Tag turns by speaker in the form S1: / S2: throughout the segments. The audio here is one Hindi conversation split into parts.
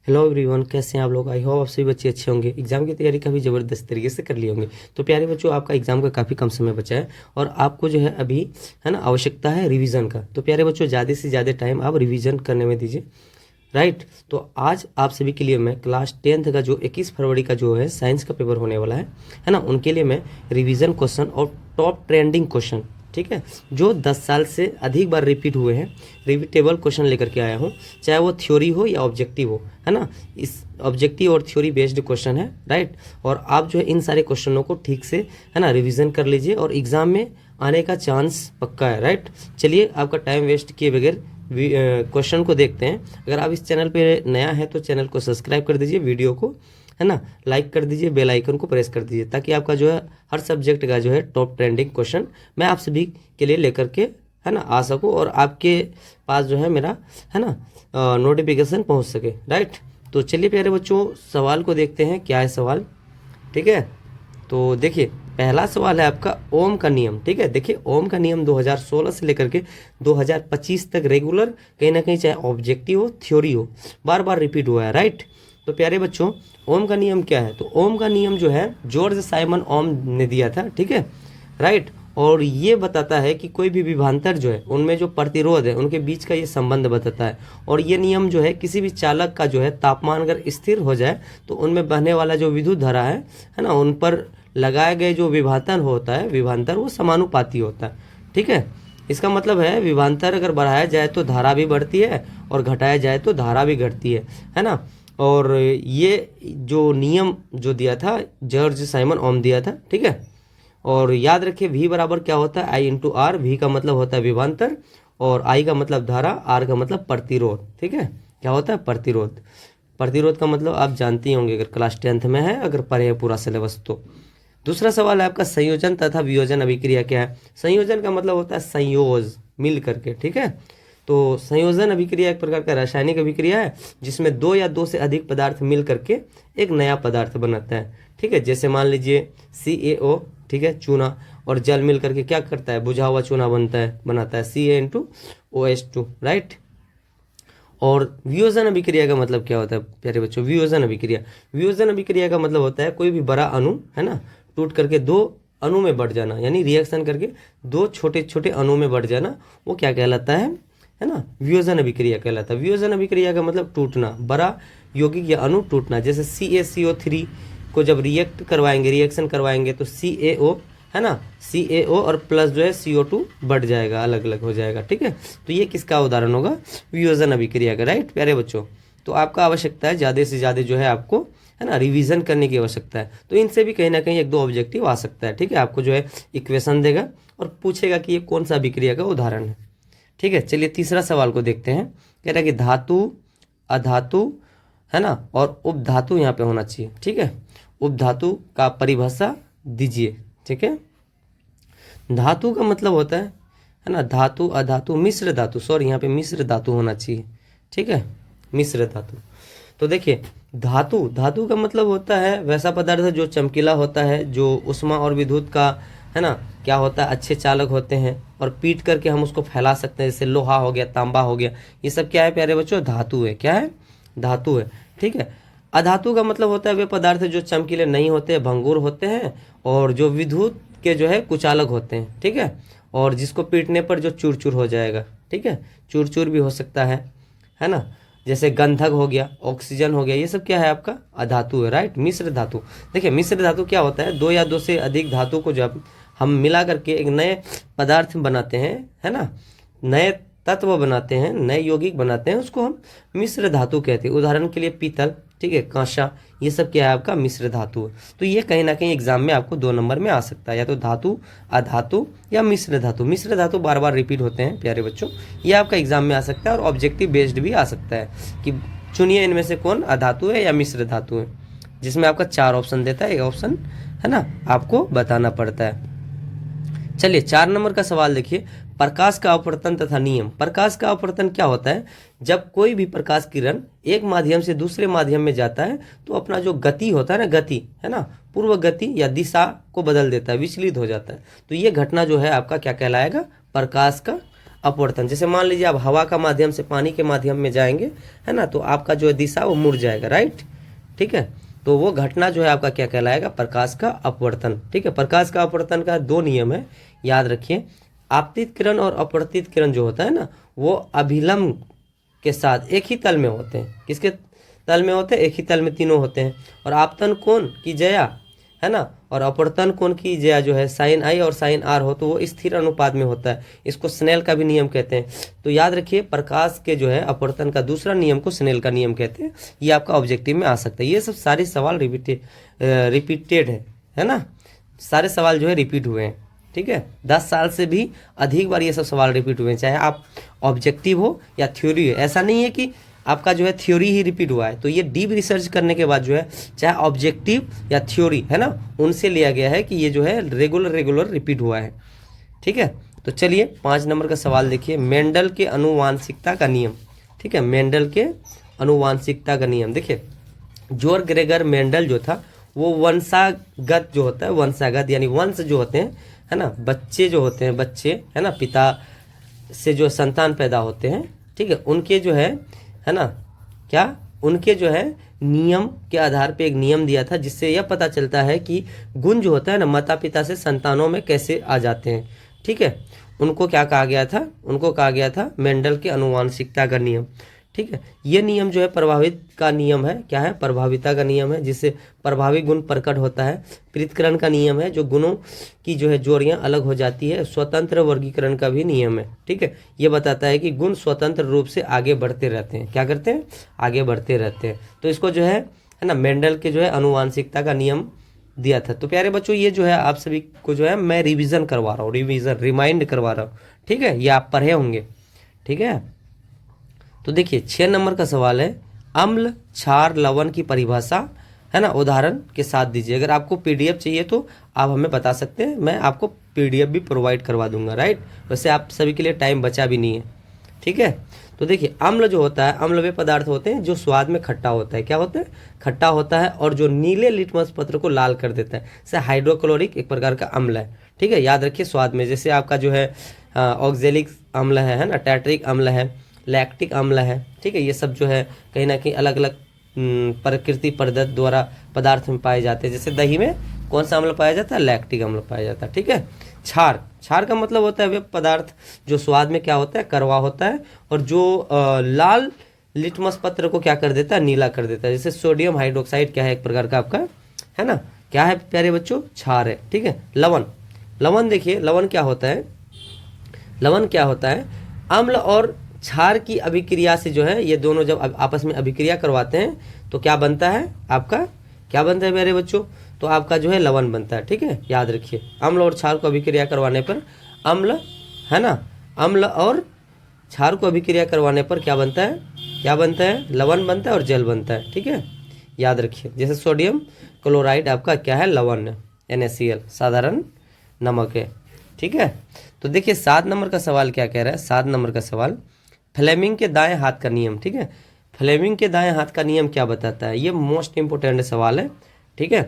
S1: हेलो एवरीवन, कैसे हैं आप लोग। आई होप आप सभी बच्चे अच्छे होंगे। एग्जाम की तैयारी काफ़ी ज़बरदस्त तरीके से कर लिए होंगे। तो प्यारे बच्चों, आपका एग्जाम का काफ़ी कम समय बचा है और आपको जो है अभी है ना आवश्यकता है रिवीजन का। तो प्यारे बच्चों, ज़्यादा से ज़्यादा टाइम आप रिवीजन करने में दीजिए। राइट। तो आज आप सभी के लिए मैं क्लास 10th का जो 21 फरवरी का जो है साइंस का पेपर होने वाला है ना, उनके लिए मैं रिवीजन क्वेश्चन और टॉप ट्रेंडिंग क्वेश्चन, ठीक है, जो 10 साल से अधिक बार रिपीट हुए हैं, रिपीटेबल क्वेश्चन लेकर के आया हूँ। चाहे वो थ्योरी हो या ऑब्जेक्टिव हो, है ना। इस ऑब्जेक्टिव और थ्योरी बेस्ड क्वेश्चन है। राइट। और आप जो है इन सारे क्वेश्चनों को ठीक से है ना रिवीजन कर लीजिए और एग्जाम में आने का चांस पक्का है। राइट। चलिए, आपका टाइम वेस्ट किए बगैर क्वेश्चन को देखते हैं। अगर आप इस चैनल पे नया है तो चैनल को सब्सक्राइब कर दीजिए, वीडियो को है ना लाइक कर दीजिए, बेल आइकन को प्रेस कर दीजिए, ताकि आपका जो है हर सब्जेक्ट का जो है टॉप ट्रेंडिंग क्वेश्चन मैं आप सभी के लिए लेकर के है ना आ सकूं और आपके पास जो है मेरा है ना नोटिफिकेशन पहुंच सके। राइट। तो चलिए प्यारे बच्चों, सवाल को देखते हैं। क्या है सवाल, ठीक है। तो देखिए, पहला सवाल है आपका ओम का नियम। ठीक है, देखिए ओम का नियम 2016 से लेकर के 2025 तक रेगुलर कहीं ना कहीं, चाहे ऑब्जेक्टिव हो थ्योरी हो, बार बार रिपीट हुआ है। राइट। तो प्यारे बच्चों, ओम का नियम क्या है? तो ओम का नियम जो है जॉर्ज साइमन ओम ने दिया था। ठीक है। राइट। और ये बताता है कि कोई भी विभवांतर जो है उनमें जो प्रतिरोध है उनके बीच का ये संबंध बताता है। और ये नियम जो है किसी भी चालक का जो है तापमान अगर स्थिर हो जाए तो उनमें बहने वाला जो विद्युत धारा है ना, उन पर लगाए गए जो विभवांतर होता है, विभवांतर वो समानुपाती होता है। ठीक है। इसका मतलब है विभवांतर अगर बढ़ाया जाए तो धारा भी बढ़ती है और घटाया जाए तो धारा भी घटती है ना। और ये जो नियम जो दिया था जॉर्ज साइमन ओम दिया था। ठीक है। और याद रखिए V बराबर क्या होता है, I/R। V का मतलब होता है विभवांतर और I का मतलब धारा, R का मतलब प्रतिरोध। ठीक है। क्या होता है? प्रतिरोध। प्रतिरोध का मतलब आप जानती होंगे अगर क्लास 10th में है, अगर पढ़े हैं पूरा सिलेबस तो। दूसरा सवाल है आपका संयोजन तथा वियोजन अभिक्रिया क्या है? संयोजन का मतलब होता है संयोज, मिल करके। ठीक है। तो संयोजन अभिक्रिया एक प्रकार का रासायनिक अभिक्रिया है जिसमें दो या दो से अधिक पदार्थ मिल करके एक नया पदार्थ बनाता है। ठीक है। जैसे मान लीजिए CaO, ठीक है, चूना और जल मिल करके क्या करता है? बुझा हुआ चूना बनाता है Ca(OH2). राइट। और वियोजन अभिक्रिया का मतलब क्या होता है प्यारे बच्चों? वियोजन अभिक्रिया का मतलब होता है कोई भी बड़ा अणु है ना टूट करके दो अणु में बढ़ जाना, यानी रिएक्शन करके दो छोटे छोटे अणु में बढ़ जाना, वो क्या कहलाता है ना, वियोजन अभिक्रिया कहलाता है। वियोजन अभिक्रिया का मतलब टूटना, बड़ा यौगिक या अणु टूटना। जैसे CaCO3 को जब रिएक्शन करवाएंगे तो CaO है ना, CaO और प्लस जो है CO2 बढ़ जाएगा, अलग अलग हो जाएगा। ठीक है। तो ये किसका उदाहरण होगा? वियोजन अभिक्रिया का। राइट प्यारे बच्चों। तो आपका आवश्यकता है ज़्यादा से ज़्यादा जो है आपको है ना रिवीजन करने की आवश्यकता है। तो इनसे भी कहीं ना कहीं एक दो ऑब्जेक्टिव आ सकता है। ठीक है। आपको जो है इक्वेशन देगा और पूछेगा कि ये कौन सा अभिक्रिया का उदाहरण है। ठीक है। चलिए तीसरा सवाल को देखते हैं। कह रहा है कि धातु, अधातु है ना और उपधातु यहाँ पे होना चाहिए। ठीक है। उपधातु का परिभाषा दीजिए। ठीक है। धातु का मतलब होता है ना धातु, अधातु, मिश्र धातु। सॉरी, यहाँ पे मिश्र धातु होना चाहिए। ठीक है, मिश्र धातु। तो देखिए धातु का मतलब होता है वैसा पदार्थ जो चमकीला होता है, जो उष्मा और विद्युत का है ना क्या होता है, अच्छे चालक होते हैं और पीट करके हम उसको फैला सकते हैं। जैसे लोहा हो गया, तांबा हो गया, ये सब क्या है प्यारे बच्चों? धातु है। क्या है? धातु है। ठीक है। अधातु का मतलब होता है वे पदार्थ जो चमकीले नहीं होते, भंगुर होते हैं और जो विद्युत के जो है कुचालक होते हैं। ठीक है। और जिसको पीटने पर जो चूर चूर हो जाएगा। ठीक है। चूर चूर भी हो सकता है ना। जैसे गंधक हो गया, ऑक्सीजन हो गया, ये सब क्या है? आपका अधातु है। राइट। मिश्र धातु। देखिए मिश्र धातु क्या होता है? दो या दो से अधिक धातु को जब हम मिला करके एक नए पदार्थ बनाते हैं, है ना, नए तत्व बनाते हैं, नए यौगिक बनाते हैं, उसको हम मिश्र धातु कहते हैं। उदाहरण के लिए पीतल, ठीक है, कांसा, ये सब क्या है? आपका मिश्र धातु है। तो ये कहीं ना कहीं एग्जाम में आपको 2 नंबर में आ सकता है, या तो धातु, अधातु या मिश्र धातु। मिश्र धातु बार बार रिपीट होते हैं प्यारे बच्चों, ये आपका एग्जाम में आ सकता है और ऑब्जेक्टिव बेस्ड भी आ सकता है कि चुनिए इनमें से कौन अधातु है या मिश्र धातु है, जिसमें आपका 4 ऑप्शन देता है, एक ऑप्शन है ना आपको बताना पड़ता है। चलिए 4 नंबर का सवाल देखिए, प्रकाश का अपवर्तन तथा नियम। प्रकाश का अपवर्तन क्या होता है? जब कोई भी प्रकाश किरण एक माध्यम से दूसरे माध्यम में जाता है तो अपना जो गति होता है ना, गति है ना, पूर्व गति या दिशा को बदल देता है, विचलित हो जाता है। तो ये घटना जो है आपका क्या कहलाएगा? प्रकाश का अपवर्तन। जैसे मान लीजिए आप हवा का माध्यम से पानी के माध्यम में जाएंगे, है ना, तो आपका जो है दिशा वो मुड़ जाएगा, राइट। ठीक है, तो वो घटना जो है आपका क्या कहलाएगा, प्रकाश का अपवर्तन। ठीक है, प्रकाश का अपवर्तन का 2 नियम है, याद रखिए। आपतित किरण और अपवर्तित किरण जो होता है ना, वो अभिलंब के साथ एक ही तल में होते हैं। किसके तल में होते हैं? एक ही तल में तीनों होते हैं। और आपतन कोण की जया, है ना, और अपवर्तन कोण की जया जो है साइन आई और साइन आर हो, तो वो स्थिर अनुपात में होता है। इसको स्नेल का भी नियम कहते हैं। तो याद रखिए, प्रकाश के जो है अपवर्तन का दूसरा नियम को स्नेल का नियम कहते हैं। ये आपका ऑब्जेक्टिव में आ सकता है। ये सब सारे सवाल रिपीटेड है ना, सारे सवाल जो है रिपीट हुए हैं। ठीक है, 10 साल से भी अधिक बार ये सब सवाल रिपीट हुए हैं, चाहे आप ऑब्जेक्टिव हो या थ्योरी हो। ऐसा नहीं है कि आपका जो है थ्योरी ही रिपीट हुआ है। तो ये डीप रिसर्च करने के बाद जो है, चाहे ऑब्जेक्टिव या थ्योरी, है ना, उनसे लिया गया है कि ये जो है रेगुलर रिपीट हुआ है। ठीक है, तो चलिए 5 नंबर का सवाल देखिए, मेंडल के अनुवांशिकता का नियम। ठीक है, मेंडल के अनुवांशिकता का नियम देखिए, जॉर्ज ग्रेगर मेंडल जो था वो वंशागत जो होता है, वंशागत यानी वंश जो होते हैं, है ना, बच्चे जो होते हैं, बच्चे, है ना, पिता से जो संतान पैदा होते हैं, ठीक है, उनके जो है ना, क्या उनके जो है नियम के आधार पे एक नियम दिया था, जिससे यह पता चलता है कि गुण जो होता है ना, माता पिता से संतानों में कैसे आ जाते हैं। ठीक है, उनको क्या कहा गया था? उनको कहा गया था मेंडल के अनुवांशिकता का नियम। ठीक है, ये नियम जो है प्रभावित का नियम है। क्या है? प्रभाविता का नियम है, जिससे प्रभावी गुण प्रकट होता है। पृथक्करण का नियम है, जो गुणों की जो है जोड़ियां अलग हो जाती है। स्वतंत्र वर्गीकरण का भी नियम है। ठीक है, ये बताता है कि गुण स्वतंत्र रूप से आगे बढ़ते रहते हैं। क्या करते हैं? आगे बढ़ते रहते हैं। तो इसको जो है ना, मेंडल के जो है अनुवांशिकता का नियम दिया था। तो प्यारे बच्चों, ये जो है आप सभी को जो है मैं रिविजन करवा रहा हूँ, रिमाइंड करवा रहा हूँ। ठीक है, ये आप पढ़े होंगे। ठीक है, तो देखिए 6 नंबर का सवाल है, अम्ल क्षार लवण की परिभाषा, है ना, उदाहरण के साथ दीजिए। अगर आपको पीडीएफ चाहिए तो आप हमें बता सकते हैं, मैं आपको पीडीएफ भी प्रोवाइड करवा दूंगा, राइट। वैसे आप सभी के लिए टाइम बचा भी नहीं है। ठीक है, तो देखिए अम्ल जो होता है, अम्ल वे पदार्थ होते हैं जो स्वाद में खट्टा होता है। क्या होता है? खट्टा होता है, और जो नीले लिटमस पत्र को लाल कर देता है। जैसे हाइड्रोक्लोरिक एक प्रकार का अम्ल है। ठीक है, याद रखिए स्वाद में, जैसे आपका जो है ऑक्जेलिक अम्ल है ना, टैट्रिक अम्ल है, लैक्टिक अम्ल है। ठीक है, ये सब जो है कहीं ना कहीं अलग अलग प्रकृति प्रदत्त द्वारा पदार्थ में पाए जाते हैं। जैसे दही में कौन सा अम्ल पाया जाता है? लैक्टिक अम्ल पाया जाता है। ठीक है, क्षार, क्षार का मतलब होता है वे पदार्थ जो स्वाद में क्या होता है? कड़वा होता है, और जो लाल लिटमस पत्र को क्या कर देता है? नीला कर देता है। जैसे सोडियम हाइड्रोक्साइड क्या है? एक प्रकार का आपका, है ना, क्या है प्यारे बच्चों? क्षार है। ठीक है, लवण, लवण देखिए, लवण क्या होता है? लवण क्या होता है? अम्ल और क्षार की अभिक्रिया से जो है, ये दोनों जब आपस में अभिक्रिया करवाते हैं तो क्या बनता है? आपका क्या बनता है मेरे बच्चों? तो आपका जो है लवण बनता है। ठीक है, याद रखिए, अम्ल और क्षार को अभिक्रिया करवाने पर अम्ल, है ना, अम्ल और क्षार को अभिक्रिया करवाने पर क्या बनता है? क्या बनता है? लवण बनता है और जल बनता है। ठीक है, याद रखिए। जैसे सोडियम क्लोराइड आपका क्या है? लवण, NaCl साधारण नमक है। ठीक है, तो देखिए 7 नंबर का सवाल क्या कह रहा है? 7 नंबर का सवाल, फ्लेमिंग के दाएं हाथ का नियम। ठीक है, फ्लेमिंग के दाएं हाथ का नियम क्या बताता है? ये मोस्ट इंपोर्टेंट सवाल है। ठीक है,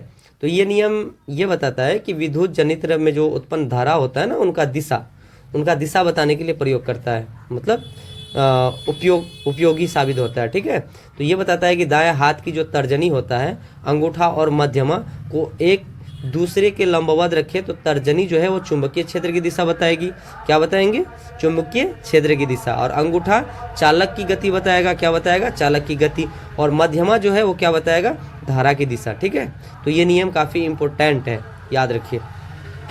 S1: तो ये नियम ये बताता है कि विद्युत जनित्र में जो उत्पन्न धारा होता है ना, उनका दिशा बताने के लिए प्रयोग करता है। मतलब उपयोगी साबित होता है। ठीक है, तो ये बताता है कि दाएं हाथ की जो तर्जनी होता है, अंगूठा और मध्यमा को एक दूसरे के लंबवत रखे तो तर्जनी जो है वो चुंबकीय क्षेत्र की दिशा बताएगी। क्या बताएंगे? चुंबकीय क्षेत्र की दिशा। और अंगूठा चालक की गति बताएगा। क्या बताएगा? चालक की गति। और मध्यमा जो है वो क्या बताएगा? धारा की दिशा। ठीक है, तो ये नियम काफ़ी इंपॉर्टेंट है, याद रखिए।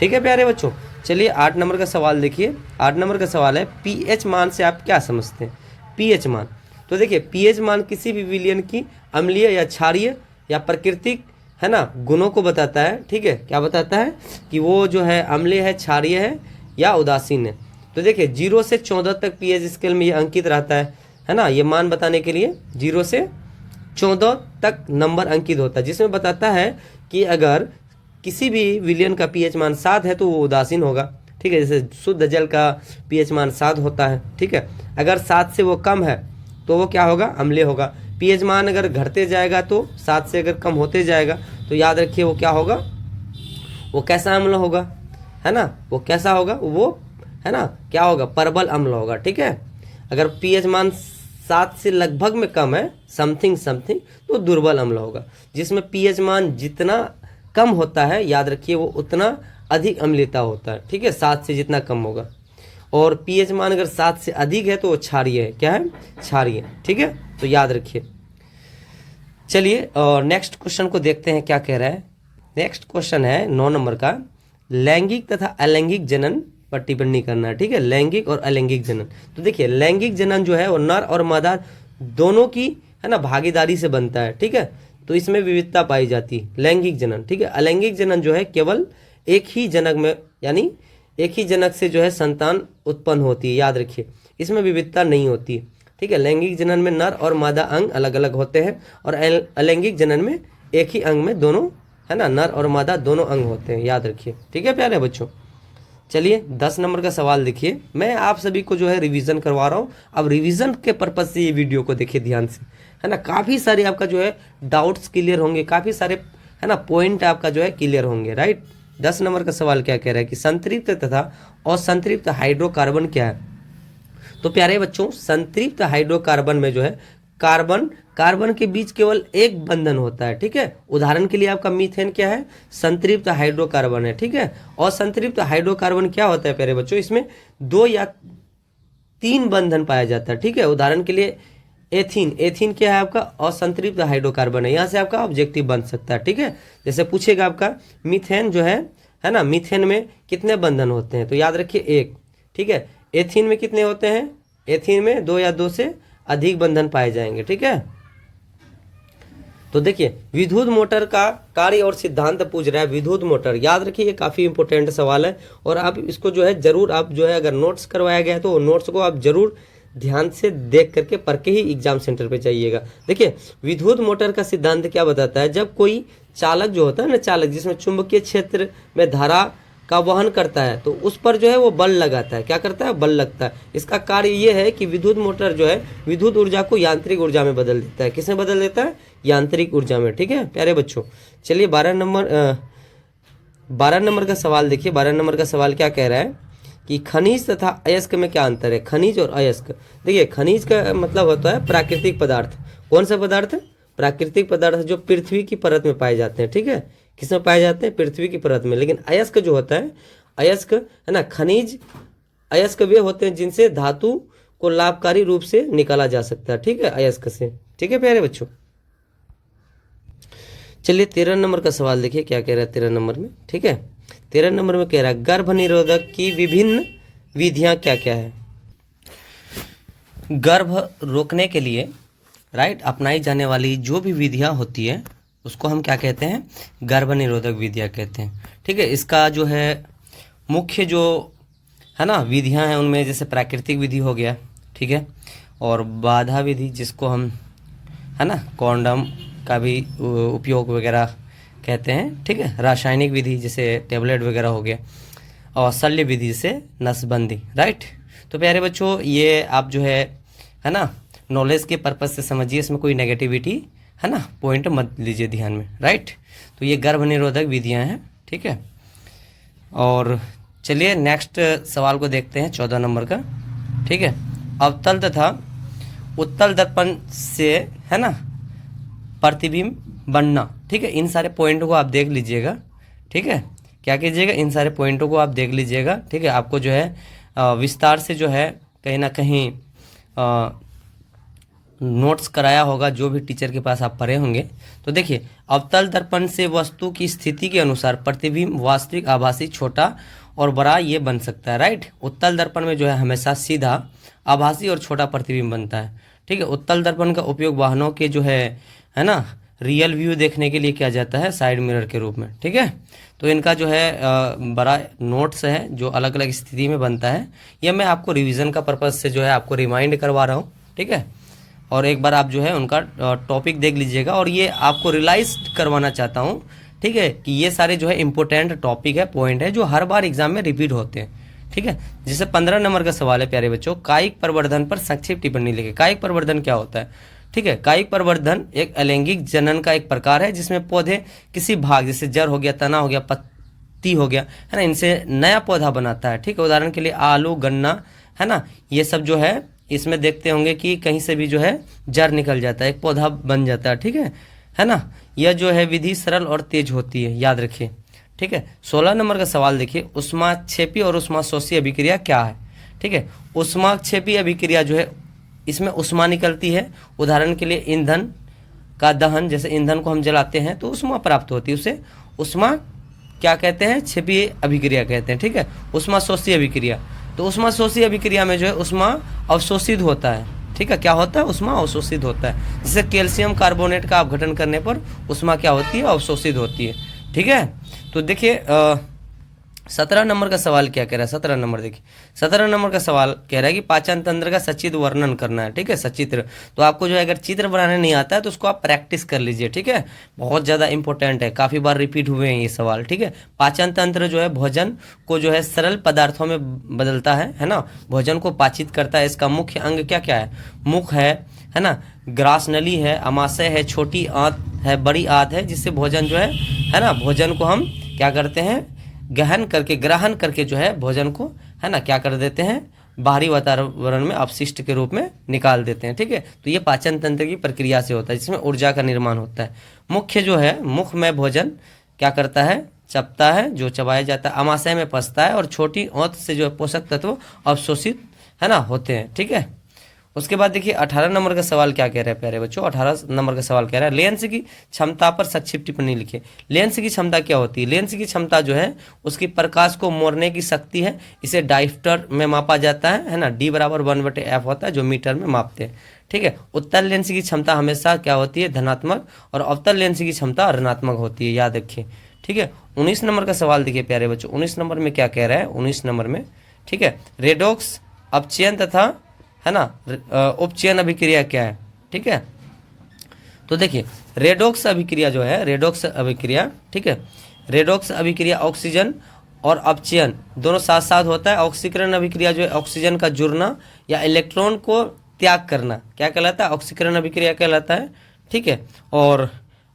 S1: ठीक है प्यारे बच्चों, चलिए 8 नंबर का सवाल देखिए। 8 नंबर का सवाल है, पीएच मान से आप क्या समझते हैं? पीएच मान, तो देखिए पीएच मान किसी भी विलयन की अम्लीय या क्षारीय या प्राकृतिक, है ना, गुणों को बताता है। ठीक है, क्या बताता है? कि वो जो है अम्लीय है, क्षारीय है या उदासीन है। तो देखिए 0 से 14 तक पीएच स्केल में ये अंकित रहता है ना। ये मान बताने के लिए 0 से 14 तक नंबर अंकित होता है, जिसमें बताता है कि अगर किसी भी विलयन का पीएच मान 7 है तो वो उदासीन होगा। ठीक है, जैसे शुद्ध जल का पीएच मान 7 होता है। ठीक है, अगर 7 से वो कम है तो वो क्या होगा? अम्लीय होगा। पीएच मान अगर घटते जाएगा तो 7 से अगर कम होते जाएगा तो याद रखिए वो क्या होगा? वो कैसा अम्ल होगा, है ना, वो कैसा होगा? वो, है ना, क्या होगा, परबल अम्ल होगा। ठीक है, अगर पीएच मान 7 से लगभग में कम है, समथिंग समथिंग, तो दुर्बल अम्ल होगा। जिसमें पीएच मान जितना कम होता है, याद रखिए, वो उतना अधिक अम्लीयता होता है। ठीक है, 7 से जितना कम होगा। और पीएच मान अगर 7 से अधिक है तो वो क्षारीय है। क्या है, क्षारीय। ठीक है, तो याद रखिए। चलिए नेक्स्ट क्वेश्चन को देखते हैं क्या कह रहा है। नेक्स्ट क्वेश्चन है 9 नंबर का, लैंगिक तथा अलैंगिक जनन पर टिप्पणी करना। ठीक है, लैंगिक और अलैंगिक जनन। तो देखिए, लैंगिक जनन जो है वो नर और मादा दोनों की, है ना, भागीदारी से बनता है। ठीक है, तो इसमें विविधता पाई जाती है, लैंगिक जनन। ठीक है, अलैंगिक जनन जो है केवल एक ही जनक में, यानी एक ही जनक से जो है संतान उत्पन्न होती है। याद रखिए, इसमें विविधता नहीं होती। ठीक है, लैंगिक जनन में नर और मादा अंग अलग अलग होते हैं, और अलैंगिक जनन में एक ही अंग में दोनों, है ना, नर और मादा दोनों अंग होते हैं। याद रखिए। ठीक है प्यारे बच्चों। चलिए 10 नंबर का सवाल देखिए। मैं आप सभी को जो है रिवीजन करवा रहा हूँ। अब रिवीजन के पर्पज से ये वीडियो को देखिए ध्यान से, है ना। काफ़ी सारे आपका जो है डाउट्स क्लियर होंगे, काफ़ी सारे, है ना, पॉइंट आपका जो है क्लियर होंगे। राइट, 10 नंबर का सवाल क्या कह रहा है कि संतृप्त तथा असंतृप्त हाइड्रोकार्बन क्या है। तो प्यारे बच्चों, संतृप्त हाइड्रोकार्बन में जो है कार्बन के बीच केवल एक बंधन होता है। ठीक है, उदाहरण के लिए आपका मीथेन क्या है, संतृप्त हाइड्रोकार्बन है। ठीक है, और संतृप्त हाइड्रोकार्बन क्या होता है प्यारे बच्चों, इसमें 2 या 3 बंधन पाया जाता है। ठीक है, उदाहरण के लिए एथीन क्या है आपका, असंतृप्त हाइड्रोकार्बन है। यहाँ से आपका ऑब्जेक्टिव बन सकता है। ठीक है, जैसे पूछेगा आपका मीथेन जो है ना, मीथेन में कितने बंधन होते हैं, तो याद रखिए 1। ठीक है, एथीन में कितने होते हैं, एथीन में 2 या 2 से अधिक बंधन पाए जाएंगे। ठीक है, तो देखिए विद्युत मोटर का कार्य और सिद्धांत पूछ रहा है। विद्युत मोटर, याद रखिए, ये काफ़ी इंपॉर्टेंट सवाल है, और आप इसको जो है जरूर, आप जो है अगर नोट्स करवाया गया है तो नोट्स को आप जरूर ध्यान से देख करके पढ़ के ही एग्जाम सेंटर पे जाइएगा। देखिए विद्युत मोटर का सिद्धांत क्या बताता है, जब कोई चालक जो होता है ना, चालक जिसमें चुंबकीय क्षेत्र में धारा का वहन करता है, तो उस पर जो है वो बल लगाता है। क्या करता है, बल लगता है। इसका कार्य ये है कि विद्युत मोटर जो है विद्युत ऊर्जा को यांत्रिक ऊर्जा में बदल देता है। किसमें बदल देता है, यांत्रिक ऊर्जा में। ठीक है प्यारे बच्चों। चलिए 12 नंबर का सवाल देखिए। 12 नंबर का सवाल क्या कह रहा है कि खनिज तथा अयस्क में क्या अंतर है। खनिज और अयस्क, देखिए खनिज का मतलब होता है प्राकृतिक पदार्थ। कौन सा पदार्थ, प्राकृतिक पदार्थ जो पृथ्वी की परत में पाए जाते हैं। ठीक है, किसमें पाए जाते हैं, पृथ्वी की परत में। लेकिन अयस्क जो होता है, अयस्क, है ना, खनिज अयस्क वे होते हैं जिनसे धातु को लाभकारी रूप से निकाला जा सकता है। ठीक है, अयस्क से। ठीक है प्यारे बच्चों। चलिए 13 नंबर का सवाल देखिए क्या कह रहा है 13 नंबर में। ठीक है, 13 नंबर में कह रहा है गर्भ निरोधक की विभिन्न विधियां क्या क्या है। गर्भ रोकने के लिए, राइट, अपनाई जाने वाली जो भी विधियां होती है उसको हम क्या कहते हैं, गर्भ निरोधक विधियां कहते हैं। ठीक है, इसका जो है मुख्य जो है ना विधियां हैं, उनमें जैसे प्राकृतिक विधि हो गया। ठीक है, और बाधा विधि जिसको हम, है ना, कॉन्डम का भी उपयोग वगैरह कहते हैं। ठीक है, रासायनिक विधि जैसे टेबलेट वगैरह हो गया, और शल्य विधि से नसबंदी। राइट, तो प्यारे बच्चों ये आप जो है ना नॉलेज के पर्पज से समझिए, इसमें कोई नेगेटिविटी, है ना, पॉइंट मत लीजिए ध्यान में। राइट, तो ये गर्भ निरोधक विधियां हैं। ठीक है, और चलिए नेक्स्ट सवाल को देखते हैं 14 नंबर का। ठीक है, अवतल तथा उत्तल दर्पण से, है ना, प्रतिबिंब बनना। ठीक है, इन सारे पॉइंटों को आप देख लीजिएगा। ठीक है, क्या कीजिएगा, इन सारे पॉइंटों को आप देख लीजिएगा। ठीक है, आपको जो है विस्तार से जो है कहीं ना कहीं नोट्स कराया होगा, जो भी टीचर के पास आप पढ़े होंगे। तो देखिए अवतल दर्पण से वस्तु की स्थिति के अनुसार प्रतिबिंब वास्तविक, आभासी, छोटा और बड़ा ये बन सकता है। राइट, उत्तल दर्पण में जो है हमेशा सीधा, आभासी और छोटा प्रतिबिंब बनता है। ठीक है, उत्तल दर्पण का उपयोग वाहनों के जो है ना, रियल व्यू देखने के लिए किया जाता है, साइड मिरर के रूप में। ठीक है, तो इनका जो है बड़ा नोट्स है जो अलग अलग स्थिति में बनता है। यह मैं आपको रिवीजन का पर्पज से जो है आपको रिमाइंड करवा रहा हूँ। ठीक है, और एक बार आप जो है उनका टॉपिक देख लीजिएगा, और ये आपको रियलाइज करवाना चाहता हूँ। ठीक है, कि ये सारे जो है इंपॉर्टेंट टॉपिक है, पॉइंट है, जो हर बार एग्जाम में रिपीट होते हैं। ठीक है, जैसे 15 नंबर का सवाल है प्यारे बच्चों, कायिक प्रवर्धन पर संक्षिप्त टिप्पणी लिखे। कायिक प्रवर्धन क्या होता है। ठीक है, कायिक प्रवर्धन एक अलैंगिक जनन का एक प्रकार है जिसमें पौधे किसी भाग, जैसे जड़ हो गया, तना हो गया, पत्ती पत्ती हो गया, है ना, इनसे नया पौधा बनाता है। ठीक है, उदाहरण के लिए आलू, गन्ना, है ना, ये सब जो है इसमें देखते होंगे कि कहीं से भी जो है जड़ निकल जाता है, एक पौधा बन जाता है। ठीक है ना। यह जो है विधि सरल और तेज होती है, याद रखिए। ठीक है, 16 नंबर का सवाल देखिए, ऊष्माक्षेपी और ऊष्माशोषी अभिक्रिया क्या है। ठीक है, ऊष्माक्षेपी अभिक्रिया जो है इसमें ऊष्मा निकलती है। उदाहरण के लिए ईंधन का दहन, जैसे ईंधन को हम जलाते हैं तो ऊष्मा प्राप्त होती है, उसे ऊष्मा क्या कहते हैं, क्षेपीय अभिक्रिया कहते हैं। ठीक है, ऊष्माशोषी अभिक्रिया, तो ऊष्माशोषी अभिक्रिया में जो है ऊष्मा अवशोषित होता है। ठीक है, क्या होता है, ऊष्मा अवशोषित होता है। जैसे कैल्शियम कार्बोनेट का अपघटन करने पर ऊष्मा क्या होती है, अवशोषित होती है। ठीक है, तो देखिए 17 नंबर का सवाल क्या कह रहा है। 17 नंबर देखिए, 17 नंबर का सवाल कह रहा है कि पाचन तंत्र का सचित्र वर्णन करना है। ठीक है, सचित्र, तो आपको जो है अगर चित्र बनाने नहीं आता है तो उसको आप प्रैक्टिस कर लीजिए। ठीक है, बहुत ज़्यादा इंपॉर्टेंट है, काफ़ी बार रिपीट हुए हैं ये सवाल। ठीक है, पाचन तंत्र जो है भोजन को जो है सरल पदार्थों में बदलता है ना, भोजन को पाचित करता है। इसका मुख्य अंग क्या क्या है, मुख है ना, ग्रास नली है, अमाशय है, छोटी आंत है, बड़ी आंत है, जिससे भोजन जो है ना, भोजन को हम क्या करते हैं, ग्रहण करके जो है भोजन को, है ना, क्या कर देते हैं, बाहरी वातावरण में अपशिष्ट के रूप में निकाल देते हैं। ठीक है, तो ये पाचन तंत्र की प्रक्रिया से होता है, जिसमें ऊर्जा का निर्माण होता है। मुख्य जो है, मुख में भोजन क्या करता है, चपता है, जो चबाया जाता है, अमाशय में पचता है, और छोटी आंत से जो है पोषक तत्व अवशोषित, है ना, होते हैं। ठीक है, उसके बाद देखिए 18 नंबर का सवाल क्या कह रहा है प्यारे बच्चों। 18 नंबर का सवाल कह रहा है लेंस की क्षमता पर संक्षिप्त टिप्पणी लिखिए। लेंस की क्षमता क्या होती है, लेंस की क्षमता जो है उसकी प्रकाश को मोड़ने की शक्ति है। इसे डायोप्टर में मापा जाता है ना, D बराबर 1/f होता है, जो मीटर में मापते हैं। ठीक है, उत्तल लेंस की क्षमता हमेशा क्या होती है, धनात्मक, और अवतल लेंस की क्षमता ऋणात्मक होती है, याद रखिए। ठीक है, 19 नंबर का सवाल देखिए प्यारे बच्चों। 19 नंबर में क्या कह रहा है, 19 नंबर में, ठीक है, रेडॉक्स अपचयन तथा, है ना, उपचयन अभिक्रिया क्या है। ठीक है, तो देखिए रेडॉक्स अभिक्रिया जो है, रेडॉक्स अभिक्रिया, ठीक है, रेडॉक्स अभिक्रिया ऑक्सीजन और अपचयन दोनों साथ साथ होता है। ऑक्सीकरण अभिक्रिया जो है ऑक्सीजन का जुड़ना या इलेक्ट्रॉन को त्याग करना क्या कहलाता है, ऑक्सीकरण अभिक्रिया कहलाता है। ठीक है, और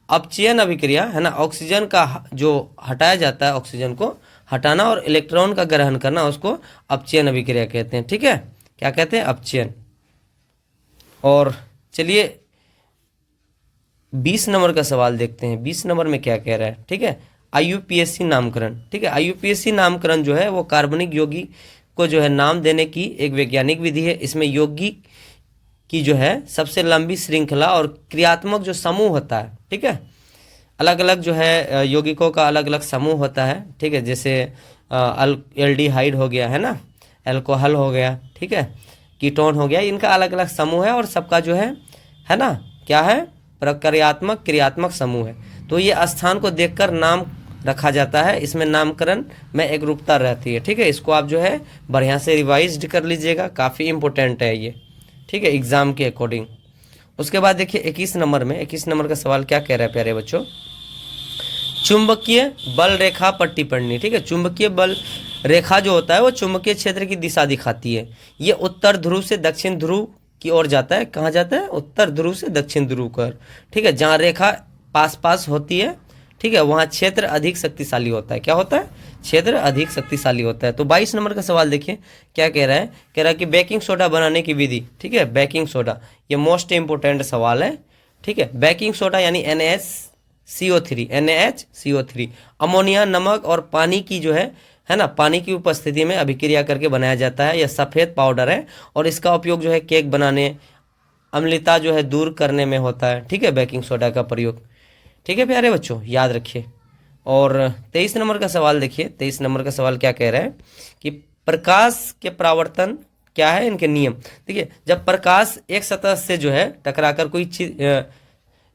S1: अपचयन अभिक्रिया, है ना, ऑक्सीजन का जो हटाया जाता है, ऑक्सीजन को हटाना और इलेक्ट्रॉन का ग्रहण करना, उसको अपचयन अभिक्रिया कहते हैं। ठीक है, क्या कहते हैं, अपचयन। और चलिए 20 नंबर का सवाल देखते हैं। 20 नंबर में क्या कह रहा है। ठीक है, IUPAC नामकरण। ठीक है, IUPAC नामकरण जो है वो कार्बनिक यौगिक को जो है नाम देने की एक वैज्ञानिक विधि है। इसमें यौगिक की जो है सबसे लंबी श्रृंखला और क्रियात्मक जो समूह होता है। ठीक है, अलग अलग जो है यौगिकों का अलग अलग समूह होता है। ठीक है, जैसे एल्डिहाइड हो गया, है ना, एल्कोहल हो गया, ठीक है, कीटोन हो गया, इनका अलग अलग समूह है और सबका जो है ना, क्या है, प्रक्रियात्मक क्रियात्मक समूह है। तो ये स्थान को देखकर नाम रखा जाता है, इसमें नामकरण में एक रूपता रहती है। ठीक है, इसको आप जो है बढ़िया से रिवाइज कर लीजिएगा, काफ़ी इंपॉर्टेंट है ये। ठीक है, एग्जाम के अकॉर्डिंग। उसके बाद देखिए 21 नंबर में, 21 नंबर का सवाल क्या कह रहा है प्यारे बच्चों, चुंबकीय बल रेखा पर टिप्पणी। ठीक है, चुंबकीय बल रेखा जो होता है वो चुंबकीय क्षेत्र की दिशा दिखाती है। ये उत्तर ध्रुव से दक्षिण ध्रुव की ओर जाता है। कहाँ जाता है, उत्तर ध्रुव से दक्षिण ध्रुव कर। ठीक है, जहाँ रेखा पास पास होती है, ठीक है, वहाँ क्षेत्र अधिक शक्तिशाली होता है। क्या होता है, क्षेत्र अधिक शक्तिशाली होता है। तो 22 नंबर का सवाल देखिए क्या कह रहा है, कह रहा है कि बेकिंग सोडा बनाने की विधि। ठीक है, बेकिंग सोडा, ये मोस्ट इंपोर्टेंट सवाल है। ठीक है, बेकिंग सोडा यानी NaHCO3 अमोनिया, नमक और पानी की जो है ना, पानी की उपस्थिति में अभिक्रिया करके बनाया जाता है। यह सफ़ेद पाउडर है और इसका उपयोग जो है केक बनाने, अम्लता जो है दूर करने में होता है। ठीक है, बेकिंग सोडा का प्रयोग। ठीक है प्यारे बच्चों, याद रखिए। और 23 नंबर का सवाल देखिए। 23 नंबर का सवाल क्या कह रहा है कि प्रकाश के परावर्तन क्या है, इनके नियम। देखिए, जब प्रकाश एक सतह से जो है टकराकर कोई चीज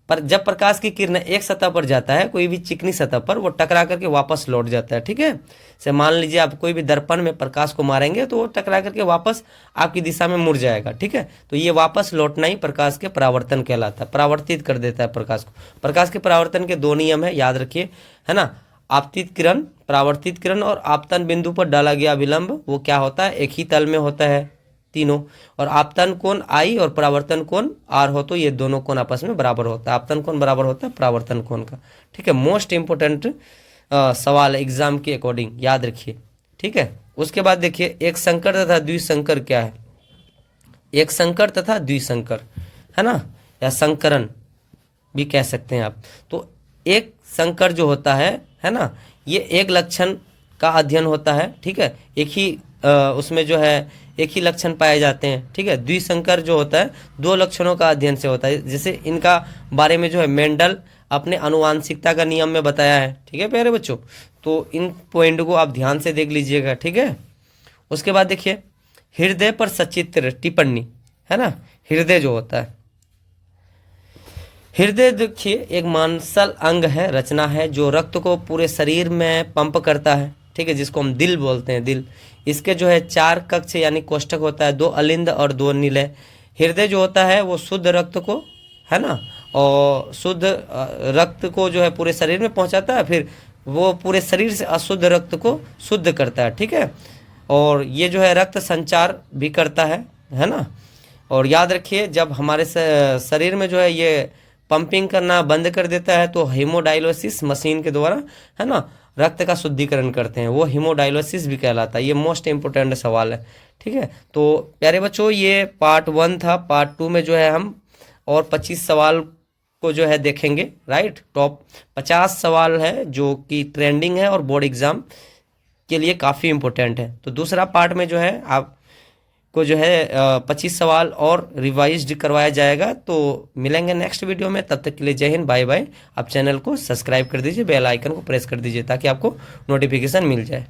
S1: पर जब प्रकाश की किरण एक सतह पर जाता है, कोई भी चिकनी सतह पर, वो टकरा करके वापस लौट जाता है। ठीक है, से मान लीजिए आप कोई भी दर्पण में प्रकाश को मारेंगे तो वो टकरा करके वापस आपकी दिशा में मुड़ जाएगा। ठीक है, तो ये वापस लौटना ही प्रकाश के परावर्तन कहलाता है, परावर्तित कर देता है प्रकाश को। प्रकाश के परावर्तन के दो नियम है, याद रखिए, है ना, आपतित किरण, परावर्तित किरण, और आपतन बिंदु पर डाला गया विलंब, वो क्या होता है, एक ही तल में होता है तीनों। और आपतन कोण I और परावर्तन कोण R हो तो ये दोनों कोण आपस में बराबर होता है। आपतन कोण बराबर होता है परावर्तन कोण का। ठीक है, मोस्ट इंपोर्टेंट सवाल है एग्जाम के अकॉर्डिंग, याद रखिए, ठीक है। उसके बाद देखिए एक संकर तथा द्विसंकर क्या है, एक संकर तथा द्विसंकर, है ना, या संकरण भी कह सकते हैं आप। तो एक संकर जो होता है ना, ये एक लक्षण का अध्ययन होता है, ठीक है, एक ही उसमें जो है एक ही लक्षण पाए जाते हैं, ठीक है। द्विसंकर जो होता है दो लक्षणों का अध्ययन से होता है, जैसे इनका बारे में जो है मेंडल अपने आनुवांशिकता का नियम में बताया है, ठीक है प्यारे बच्चों। तो इन पॉइंट को आप ध्यान से देख लीजिएगा, ठीक है। उसके बाद देखिए हृदय पर सचित्र टिप्पणी, है ना, हृदय जो होता है, हृदय देखिए एक मांसल अंग है, रचना है जो रक्त को पूरे शरीर में पंप करता है, ठीक है, जिसको हम दिल बोलते हैं, दिल। इसके जो है 4 कक्ष यानी कोष्ठक होता है, 2 अलिंद और 2 निलय। हृदय जो होता है वो शुद्ध रक्त को, है ना, और शुद्ध रक्त को जो है पूरे शरीर में पहुंचाता है, फिर वो पूरे शरीर से अशुद्ध रक्त को शुद्ध करता है, ठीक है। और ये जो है रक्त संचार भी करता है ना। और याद रखिए जब हमारे शरीर में जो है ये पंपिंग करना बंद कर देता है तो हीमोडायलिसिस मशीन के द्वारा, है ना, रक्त का शुद्धिकरण करते हैं, वो हीमोडायलिसिस भी कहलाता है। ये मोस्ट इंपोर्टेंट सवाल है, ठीक है। तो प्यारे बच्चों ये पार्ट 1 था। पार्ट 2 में जो है हम और 25 सवाल को जो है देखेंगे, राइट। टॉप 50 सवाल है जो कि ट्रेंडिंग है और बोर्ड एग्जाम के लिए काफ़ी इंपॉर्टेंट है। तो दूसरा पार्ट में जो है आप को जो है 25 सवाल और रिवाइज्ड करवाया जाएगा। तो मिलेंगे नेक्स्ट वीडियो में, तब तक के लिए जय हिंद, बाय बाय। आप चैनल को सब्सक्राइब कर दीजिए, बेल आइकन को प्रेस कर दीजिए ताकि आपको नोटिफिकेशन मिल जाए।